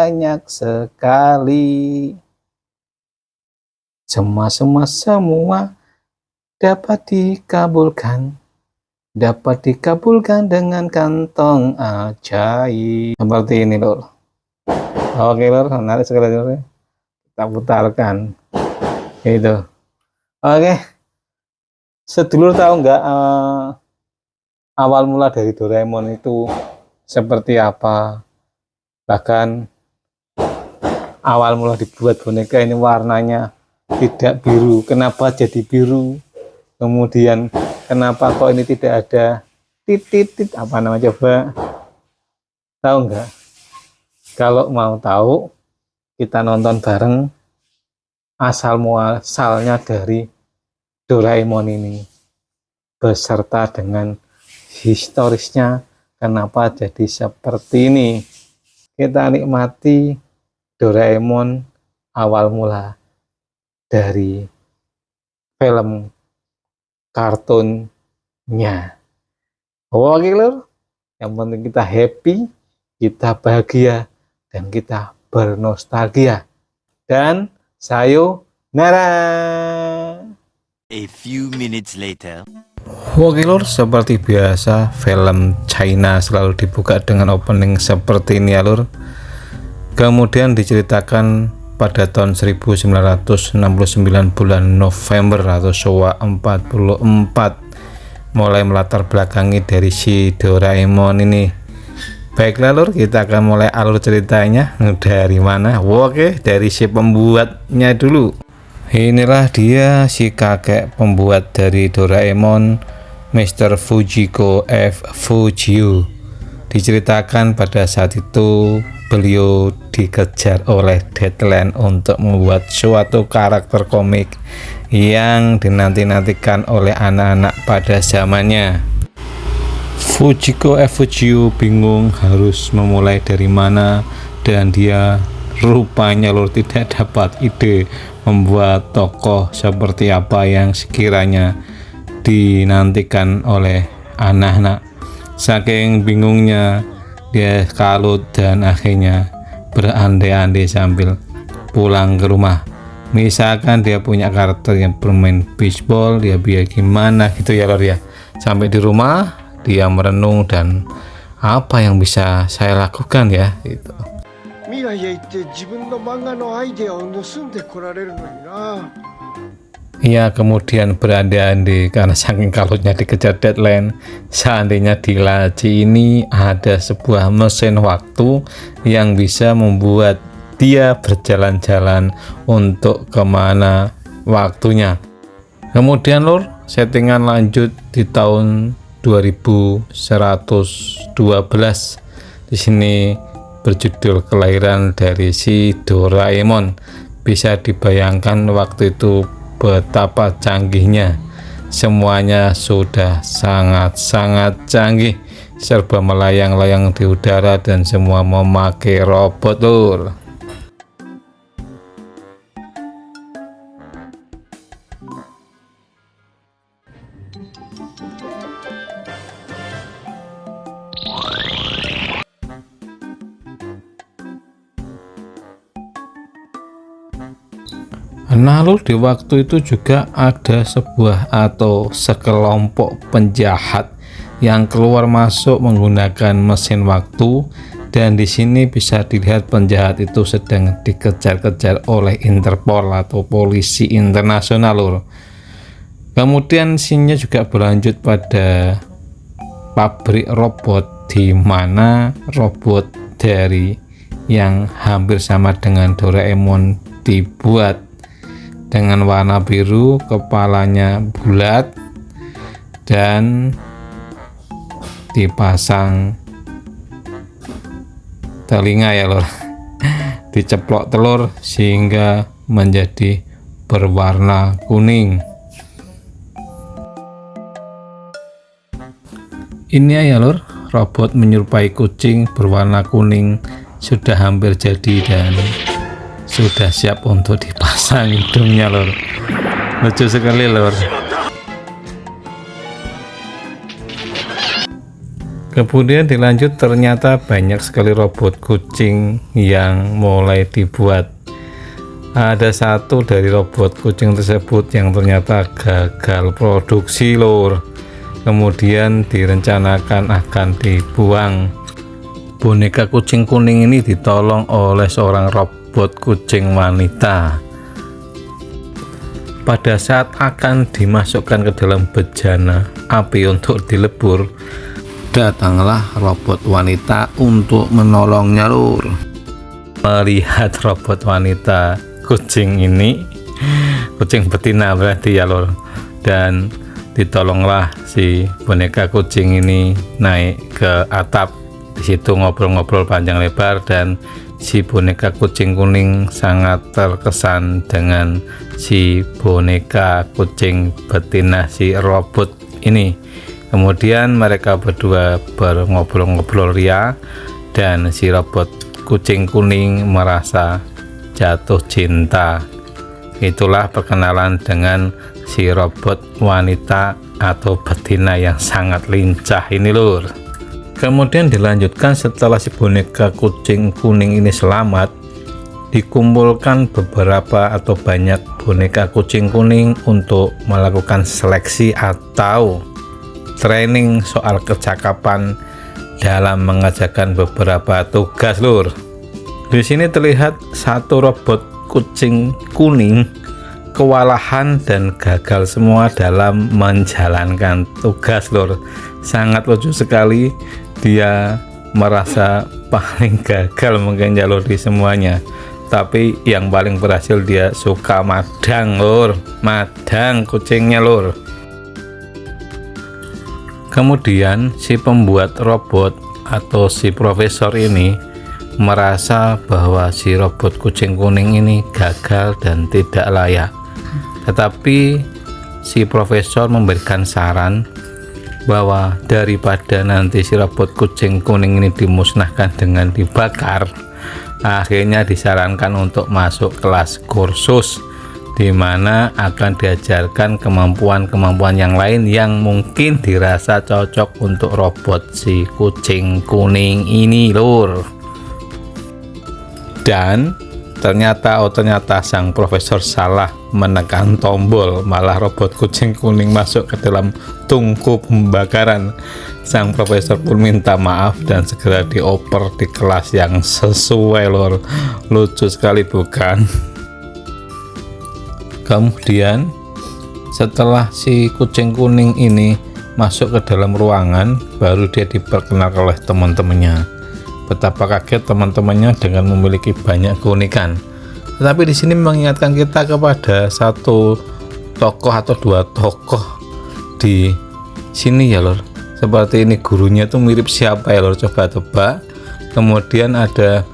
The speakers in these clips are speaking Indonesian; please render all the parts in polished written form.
banyak sekali. Cemas-cemas semua dapat dikabulkan dengan kantong ajaib. Seperti ini lor. Oke lor, menarik sekali lor. Kita putarkan. Itu. Oke. Sedulur tahu nggak awal mula dari Doraemon itu seperti apa? Bahkan awal mula dibuat boneka ini warnanya tidak biru. Kenapa jadi biru? Kemudian kenapa kok ini tidak ada titit apa namanya coba? Tahu nggak? Kalau mau tahu, kita nonton bareng asal muasalnya dari Doraemon ini beserta dengan historisnya kenapa jadi seperti ini. Kita nikmati Doraemon awal mula dari film kartunnya. Oke lor, yang penting kita happy, kita bahagia, dan kita bernostalgia. Dan sayonara. A few minutes later. Oke lor, seperti biasa film China selalu dibuka dengan opening seperti ini ya lor. Kemudian diceritakan pada tahun 1969 bulan November atau Showa 44, mulai melatar belakangi dari si Doraemon ini. Baiklah lor, kita akan mulai alur ceritanya. Dari mana? Oke, dari si pembuatnya dulu. Inilah dia si kakek pembuat dari Doraemon, Mr. Fujiko F. Fujio. Diceritakan pada saat itu beliau dikejar oleh deadline untuk membuat suatu karakter komik yang dinanti-nantikan oleh anak-anak pada zamannya. Fujiko F. Fujio bingung harus memulai dari mana, dan dia rupanya lur tidak dapat ide membuat tokoh seperti apa yang sekiranya dinantikan oleh anak-anak. Saking bingungnya dia kalut dan akhirnya berandai-andai sambil pulang ke rumah. Misalkan dia punya karakter yang bermain baseball, dia biar gimana gitu ya lor ya. Sampai di rumah dia merenung dan apa yang bisa saya lakukan ya gitu. Ia kemudian berandai-andai karena saking kalutnya dikejar deadline. Seandainya di laci ini ada sebuah mesin waktu yang bisa membuat dia berjalan-jalan untuk kemana waktunya. Kemudian lur, settingan lanjut di tahun 2112. Di sini berjudul kelahiran dari si Doraemon. Bisa dibayangkan waktu itu betapa canggihnya. Semuanya sudah sangat-sangat canggih, serba melayang-layang di udara dan semua memakai robot lur. Lalu di waktu itu juga ada sebuah atau sekelompok penjahat yang keluar masuk menggunakan mesin waktu, dan di sini bisa dilihat penjahat itu sedang dikejar-kejar oleh Interpol atau polisi internasional lur. Kemudian scene-nya juga berlanjut pada pabrik robot, di mana robot dari yang hampir sama dengan Doraemon dibuat dengan warna biru, kepalanya bulat dan dipasang telinga ya lor. Diceplok telur sehingga menjadi berwarna kuning. Ini ya lor, robot menyerupai kucing berwarna kuning sudah hampir jadi dan sudah siap untuk dipasang hidungnya lor. Lucu sekali lor. Kemudian dilanjut, ternyata banyak sekali robot kucing yang mulai dibuat. Ada satu dari robot kucing tersebut yang ternyata gagal produksi lur. Kemudian direncanakan akan dibuang. Boneka kucing kuning ini ditolong oleh seorang robot kucing wanita. Pada saat akan dimasukkan ke dalam bejana api untuk dilebur, datanglah robot wanita untuk menolongnya lur. Melihat robot wanita kucing ini, kucing betina berarti ya lur, dan ditolonglah si boneka kucing ini naik ke atap. Di situ ngobrol-ngobrol panjang lebar, dan si boneka kucing kuning sangat terkesan dengan si boneka kucing betina si robot ini. Kemudian mereka berdua ngobrol-ngobrol ria, dan si robot kucing kuning merasa jatuh cinta. Itulah perkenalan dengan si robot wanita atau betina yang sangat lincah ini lur. Kemudian dilanjutkan, setelah si boneka kucing kuning ini selamat, dikumpulkan beberapa atau banyak boneka kucing kuning untuk melakukan seleksi atau training soal kecakapan dalam mengerjakan beberapa tugas lur. Di sini terlihat satu robot kucing kuning kewalahan dan gagal semua dalam menjalankan tugas lur. Sangat lucu sekali, dia merasa paling gagal mungkin jalur di semuanya, tapi yang paling berhasil dia suka madang lur, madang kucingnya lur. Kemudian si pembuat robot atau si profesor ini merasa bahwa si robot kucing kuning ini gagal dan tidak layak, tetapi si profesor memberikan saran bahwa daripada nanti si robot kucing kuning ini dimusnahkan dengan dibakar, akhirnya disarankan untuk masuk kelas kursus di mana akan diajarkan kemampuan-kemampuan yang lain yang mungkin dirasa cocok untuk robot si kucing kuning ini lur. Dan ternyata sang profesor salah menekan tombol, malah robot kucing kuning masuk ke dalam tungku pembakaran. Sang profesor pun minta maaf dan segera dioper di kelas yang sesuai lor. Lucu sekali bukan? Kemudian setelah si kucing kuning ini masuk ke dalam ruangan, baru dia diperkenalkan oleh teman-temannya. Betapa kaget teman-temannya dengan memiliki banyak keunikan. Tetapi di sini mengingatkan kita kepada satu tokoh atau dua tokoh di sini ya lor. Seperti ini, gurunya tuh mirip siapa ya lor? Coba tebak. Kemudian ada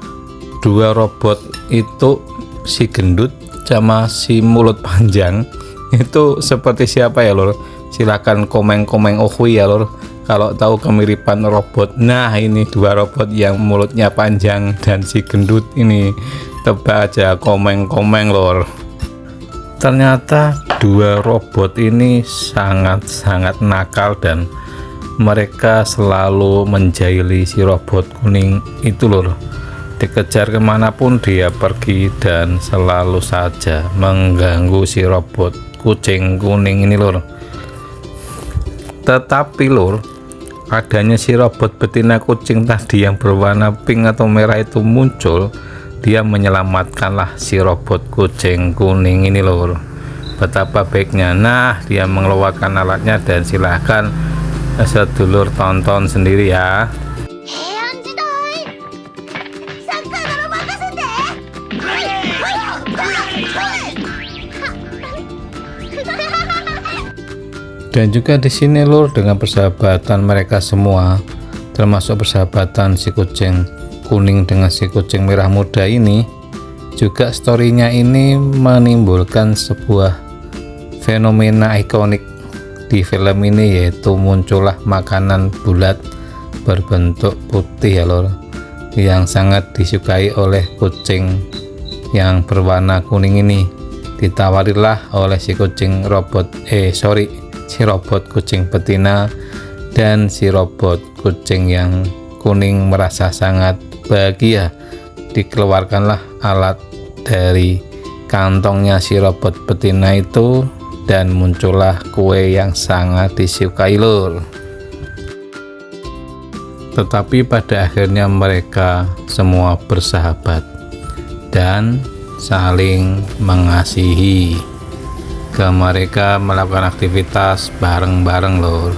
dua robot itu, si gendut sama si mulut panjang. Itu seperti siapa ya lor? Silakan komen-komen ya lor kalau tahu kemiripan robot. Nah, ini dua robot yang mulutnya panjang dan si gendut ini. Tebak aja, komen-komen lor. Ternyata dua robot ini sangat-sangat nakal dan mereka selalu menjahili si robot kuning itu lor. Dikejar kemanapun dia pergi dan selalu saja mengganggu si robot kucing kuning ini lor. Tetapi lor, adanya si robot betina kucing tadi yang berwarna pink atau merah itu muncul, dia menyelamatkanlah si robot kucing kuning ini lor. Betapa baiknya. Nah, dia mengeluarkan alatnya dan silahkan sedulur tonton sendiri ya. Dan juga di sini lur, dengan persahabatan mereka semua, termasuk persahabatan si kucing kuning dengan si kucing merah muda ini, juga storynya ini menimbulkan sebuah fenomena ikonik di film ini, yaitu muncullah makanan bulat berbentuk putih ya lur, yang sangat disukai oleh kucing yang berwarna kuning ini. Ditawarilah oleh si kucing robot si robot kucing betina Dan si robot kucing yang kuning merasa sangat bahagia. Dikeluarkanlah alat dari kantongnya si robot betina itu, dan muncullah kue yang sangat disukai lur. Tetapi pada akhirnya mereka semua bersahabat dan saling mengasihi. Mereka melakukan aktivitas bareng-bareng lur,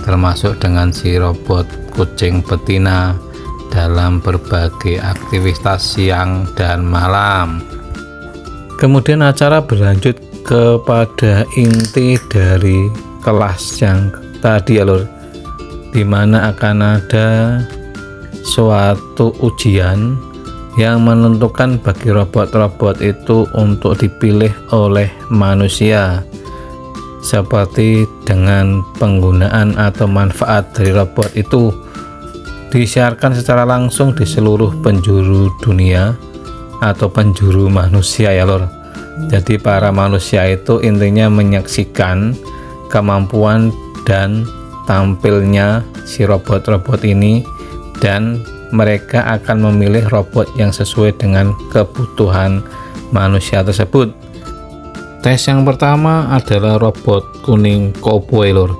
termasuk dengan si robot kucing betina dalam berbagai aktivitas siang dan malam. Kemudian acara berlanjut kepada inti dari kelas yang tadi ya lur, dimana akan ada suatu ujian yang menentukan bagi robot-robot itu untuk dipilih oleh manusia, seperti dengan penggunaan atau manfaat dari robot itu disiarkan secara langsung di seluruh penjuru dunia atau penjuru manusia ya lor. Jadi para manusia itu intinya menyaksikan kemampuan dan tampilnya si robot-robot ini, dan mereka akan memilih robot yang sesuai dengan kebutuhan manusia tersebut. Tes yang pertama adalah robot kuning cowboy lor.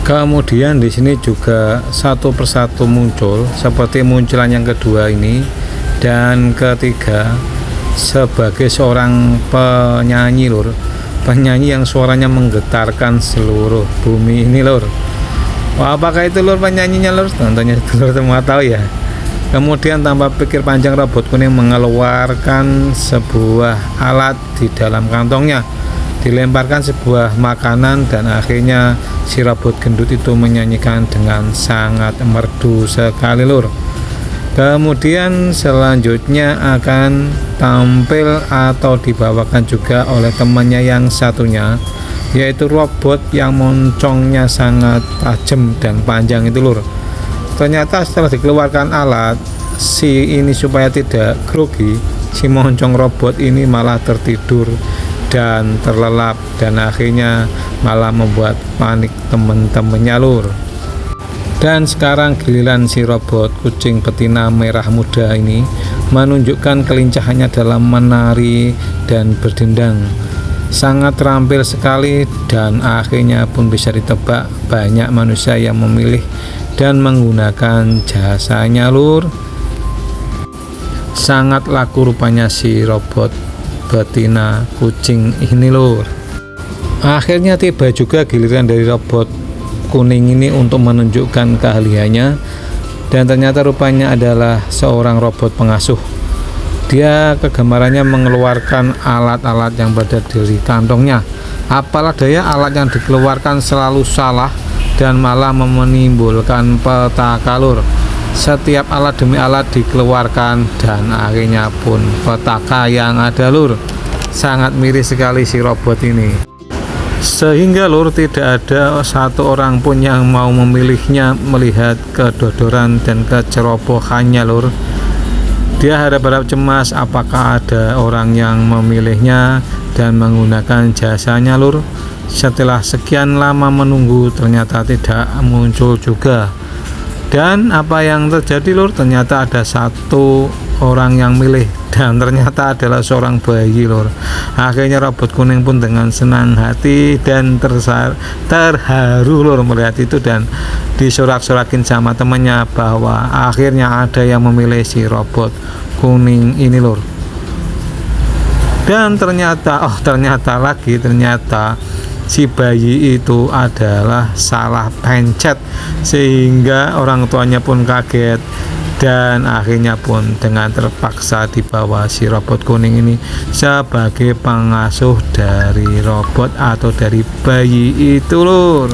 Kemudian di sini juga satu persatu muncul seperti munculan yang kedua ini, dan ketiga sebagai seorang penyanyi lor, penyanyi yang suaranya menggetarkan seluruh bumi ini lor. Wah, apakah itu lur penyanyinya lur? Tentunya lur semua tahu ya. Kemudian tanpa pikir panjang, robot kuning mengeluarkan sebuah alat di dalam kantongnya, dilemparkan sebuah makanan, dan akhirnya si robot gendut itu menyanyikan dengan sangat merdu sekali lur. Kemudian selanjutnya akan tampil atau dibawakan juga oleh temannya yang satunya, yaitu robot yang moncongnya sangat tajam dan panjang itu lur. Ternyata setelah dikeluarkan alat si ini supaya tidak grogi, si moncong robot ini malah tertidur dan terlelap, dan akhirnya malah membuat panik teman-temannya lur. Dan sekarang giliran si robot kucing betina merah muda ini menunjukkan kelincahannya dalam menari dan berdendang. Sangat terampil sekali, dan akhirnya pun bisa ditebak banyak manusia yang memilih dan menggunakan jasanya lur. Sangat laku rupanya si robot betina kucing ini lur. Akhirnya tiba juga giliran dari robot kuning ini untuk menunjukkan keahliannya, dan ternyata rupanya adalah seorang robot pengasuh. Dia kegemarannya mengeluarkan alat-alat yang berada di kantongnya. Apalah daya, alat yang dikeluarkan selalu salah dan malah menimbulkan petaka lur. Setiap alat demi alat dikeluarkan, dan akhirnya pun petaka yang ada lur. Sangat miris sekali si robot ini, sehingga lur tidak ada satu orang pun yang mau memilihnya melihat kedodoran dan kecerobohannya lur. Dia harap-harap cemas apakah ada orang yang memilihnya dan menggunakan jasanya lur. Setelah sekian lama menunggu, ternyata tidak muncul juga. Dan apa yang terjadi lur? Ternyata ada satu orang yang milih, dan ternyata adalah seorang bayi lur. Akhirnya robot kuning pun dengan senang hati dan terharu lur melihat itu, dan disorak-sorakin sama temannya bahwa akhirnya ada yang memilih si robot kuning ini lur. Dan ternyata ternyata si bayi itu adalah salah pencet, sehingga orang tuanya pun kaget, dan akhirnya pun dengan terpaksa dibawa si robot kuning ini sebagai pengasuh dari robot atau dari bayi itu lur.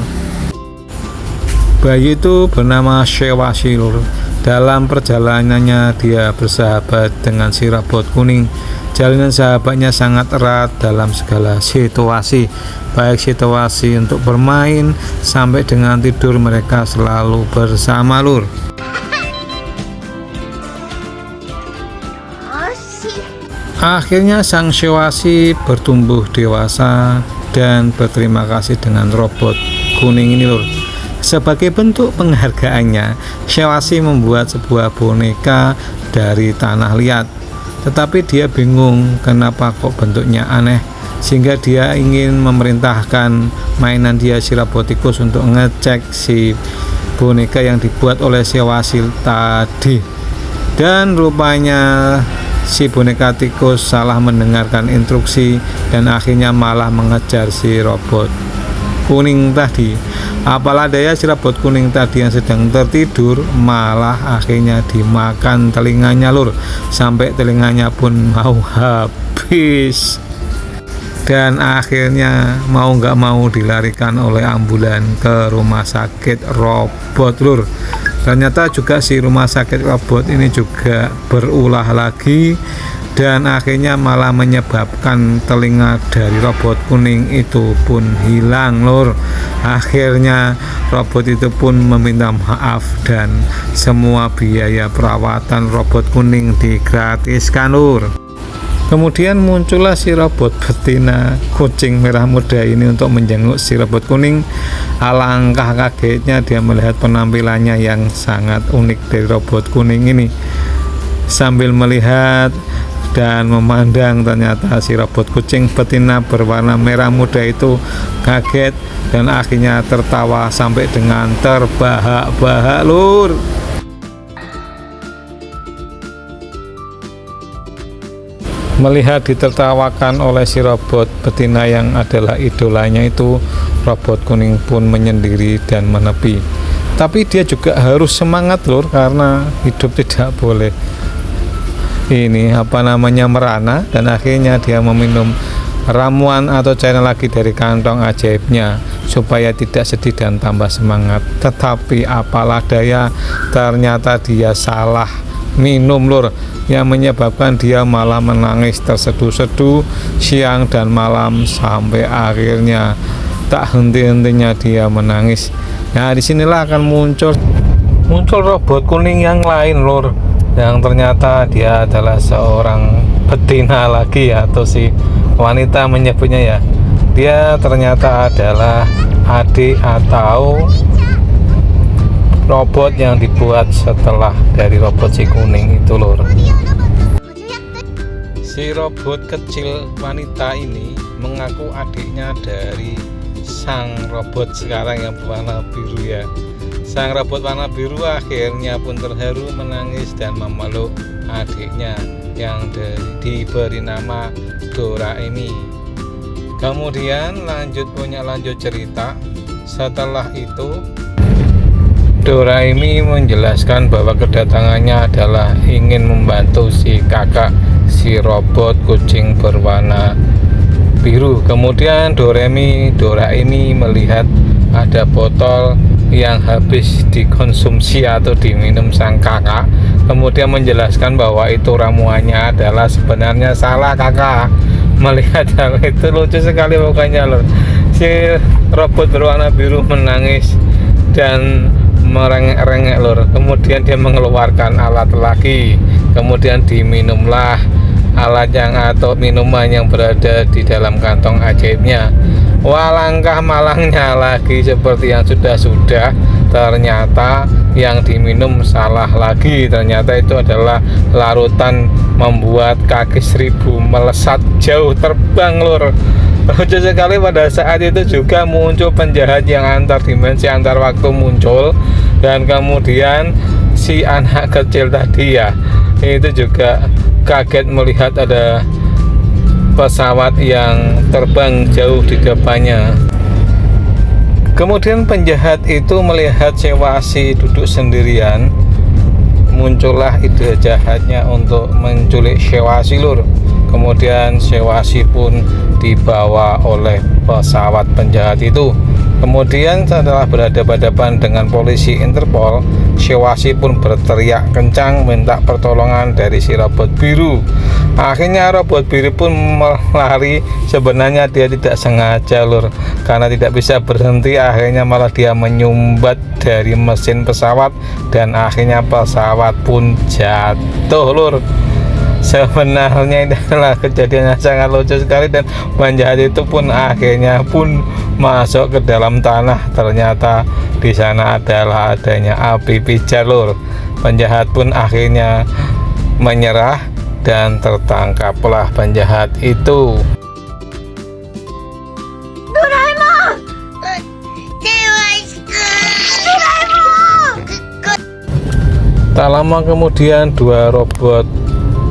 Bayi itu bernama Shewasi lur. Dalam perjalanannya dia bersahabat dengan si robot kuning. Jalinan sahabatnya sangat erat dalam segala situasi, baik situasi untuk bermain sampai dengan tidur, mereka selalu bersama lur. Akhirnya sang Shewasi bertumbuh dewasa dan berterima kasih dengan robot kuning ini lur. Sebagai bentuk penghargaannya, Sewasi membuat sebuah boneka dari tanah liat. Tetapi dia bingung kenapa kok bentuknya aneh, sehingga dia ingin memerintahkan mainan dia si robot tikus untuk ngecek si boneka yang dibuat oleh Sewasi tadi. Dan rupanya si boneka tikus salah mendengarkan instruksi dan akhirnya malah mengejar si robot kuning tadi. Apalah daya, si robot kuning tadi yang sedang tertidur malah akhirnya dimakan telinganya lur, sampai telinganya pun mau habis. Dan akhirnya mau nggak mau dilarikan oleh ambulan ke rumah sakit robot lur. Ternyata juga si rumah sakit robot ini juga berulah lagi, dan akhirnya malah menyebabkan telinga dari robot kuning itu pun hilang lur. Akhirnya robot itu pun meminta maaf dan semua biaya perawatan robot kuning digratiskan lur. Kemudian muncullah si robot betina kucing merah muda ini untuk menjenguk si robot kuning. Alangkah kagetnya dia melihat penampilannya yang sangat unik dari robot kuning ini. Sambil melihat dan memandang, ternyata si robot kucing betina berwarna merah muda itu kaget dan akhirnya tertawa sampai dengan terbahak-bahak lur. Melihat ditertawakan oleh si robot betina yang adalah idolanya itu, robot kuning pun menyendiri dan menepi. Tapi dia juga harus semangat lur, karena hidup tidak boleh merana, dan akhirnya dia meminum ramuan atau cairan lagi dari kantong ajaibnya supaya tidak sedih dan tambah semangat. Tetapi apalah daya, ternyata dia salah minum lur, yang menyebabkan dia malah menangis terseduh-seduh siang dan malam sampai akhirnya tak henti-hentinya dia menangis. Nah, disinilah akan muncul robot kuning yang lain lur, yang ternyata dia adalah seorang betina lagi, atau si wanita menyebutnya ya. Dia ternyata adalah adik atau robot yang dibuat setelah dari robot si kuning itu lur. Si robot kecil wanita ini mengaku adiknya dari sang robot sekarang yang berwarna biru ya. Sang robot warna biru akhirnya pun terharu menangis dan memeluk adiknya yang diberi nama Doraemon. Kemudian lanjut cerita. Setelah itu Doraemon menjelaskan bahwa kedatangannya adalah ingin membantu si kakak si robot kucing berwarna biru. Kemudian Doraemon melihat ada botol yang habis dikonsumsi atau diminum sang kakak. Kemudian menjelaskan bahwa itu ramuannya adalah sebenarnya salah kakak. Melihat hal itu lucu sekali pokoknya loh. Si robot berwarna biru menangis dan merengek-rengek lur. Kemudian dia mengeluarkan alat lagi, kemudian diminumlah alat yang atau minuman yang berada di dalam kantong ajaibnya. Walangkah malangnya lagi, seperti yang sudah ternyata yang diminum salah lagi. Ternyata itu adalah larutan membuat kaki 1000 melesat jauh terbang lur. Lucu sekali, pada saat itu juga muncul penjahat yang antar dimensi antar waktu muncul, dan kemudian si anak kecil tadi ya itu juga kaget melihat ada pesawat yang terbang jauh di depannya. Kemudian penjahat itu melihat Sewasi duduk sendirian, muncullah ide jahatnya untuk menculik Sewasi lur. Kemudian Sewasi pun dibawa oleh pesawat penjahat itu. Kemudian setelah berhadapan dengan polisi Interpol, Sewasi pun berteriak kencang minta pertolongan dari si robot biru. Akhirnya robot biru pun melari. Sebenarnya dia tidak sengaja lur, karena tidak bisa berhenti. Akhirnya malah dia menyumbat dari mesin pesawat dan akhirnya pesawat pun jatuh lur. Sebenarnya ini adalah kejadian yang sangat lucu sekali, dan penjahat itu pun akhirnya pun masuk ke dalam tanah. Ternyata di sana adalah adanya api pijar lur. Penjahat pun akhirnya menyerah dan tertangkaplah penjahat itu. Tak lama kemudian dua robot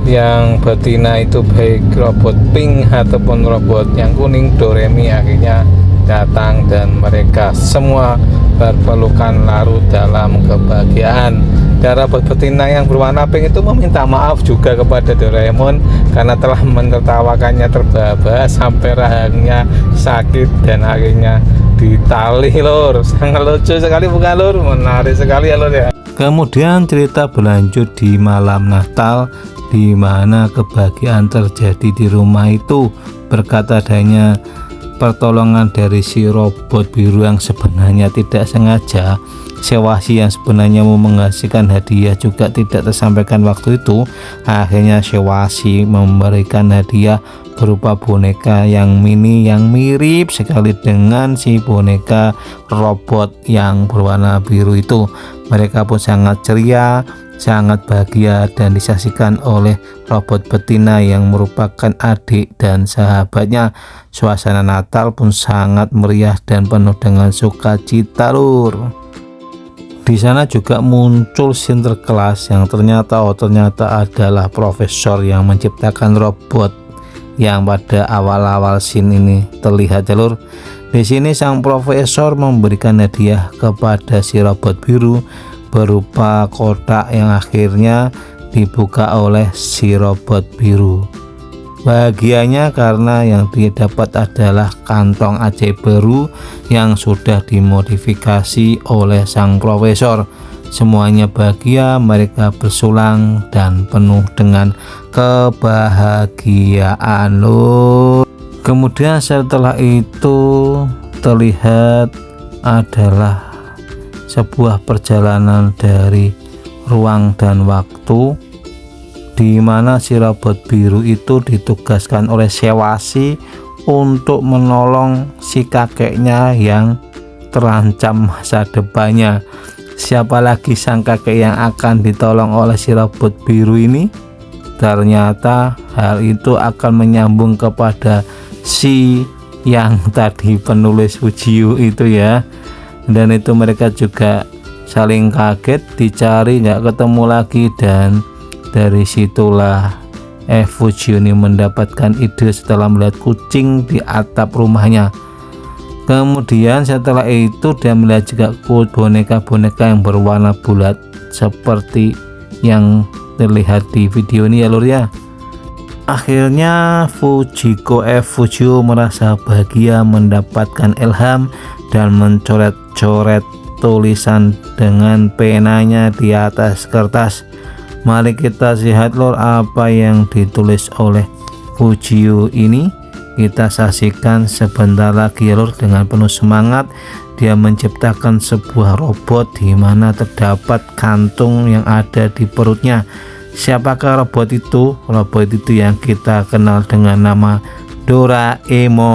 yang betina itu, baik robot pink ataupun robot yang kuning Doremi, akhirnya datang dan mereka semua berpelukan larut dalam kebahagiaan. Dan robot betina yang berwarna pink itu meminta maaf juga kepada Doraemon karena telah menertawakannya terbahak-bahak sampai rahangnya sakit dan akhirnya ditali lur. Sangat lucu sekali bukan lur? Menarik sekali ya lur ya. Kemudian cerita berlanjut di malam Natal, di mana kebahagiaan terjadi di rumah itu berkat adanya pertolongan dari si robot biru yang sebenarnya tidak sengaja. Sewasi yang sebenarnya mau menghasilkan hadiah juga tidak tersampaikan waktu itu. Akhirnya Sewasi memberikan hadiah berupa boneka yang mini yang mirip sekali dengan si boneka robot yang berwarna biru itu. Mereka pun sangat ceria, sangat bahagia, dan disaksikan oleh robot betina yang merupakan adik dan sahabatnya. Suasana Natal pun sangat meriah dan penuh dengan sukacita lur. Di sana juga muncul scene terkelas yang ternyata adalah profesor yang menciptakan robot yang pada awal-awal scene ini terlihat jalur. Di sini sang profesor memberikan hadiah kepada si robot biru berupa kotak yang akhirnya dibuka oleh si robot biru. Bahagianya karena yang dia dapat adalah kantong ajaib baru yang sudah dimodifikasi oleh sang profesor. Semuanya bahagia, mereka bersulang dan penuh dengan kebahagiaan loh. Kemudian setelah itu terlihat adalah sebuah perjalanan dari ruang dan waktu, di mana si robot biru itu ditugaskan oleh Sewasi untuk menolong si kakeknya yang terancam masa depannya. Siapa lagi sang kakek yang akan ditolong oleh si robot biru ini? Ternyata hal itu akan menyambung kepada si yang tadi penulis Fujio itu ya. Dan itu mereka juga saling kaget, dicari nggak ketemu lagi, dan dari situlah Fujio ini mendapatkan ide setelah melihat kucing di atap rumahnya. Kemudian setelah itu dia melihat juga boneka-boneka yang berwarna bulat seperti yang terlihat di video ini ya lur ya. Akhirnya Fujio merasa bahagia mendapatkan ilham dan mencoret-coret tulisan dengan penanya di atas kertas. Mari kita lihat lor apa yang ditulis oleh Fujio ini. Kita saksikan sebentar lagi lor. Dengan penuh semangat dia menciptakan sebuah robot di mana terdapat kantung yang ada di perutnya. Siapakah robot itu? Robot itu yang kita kenal dengan nama Doraemon.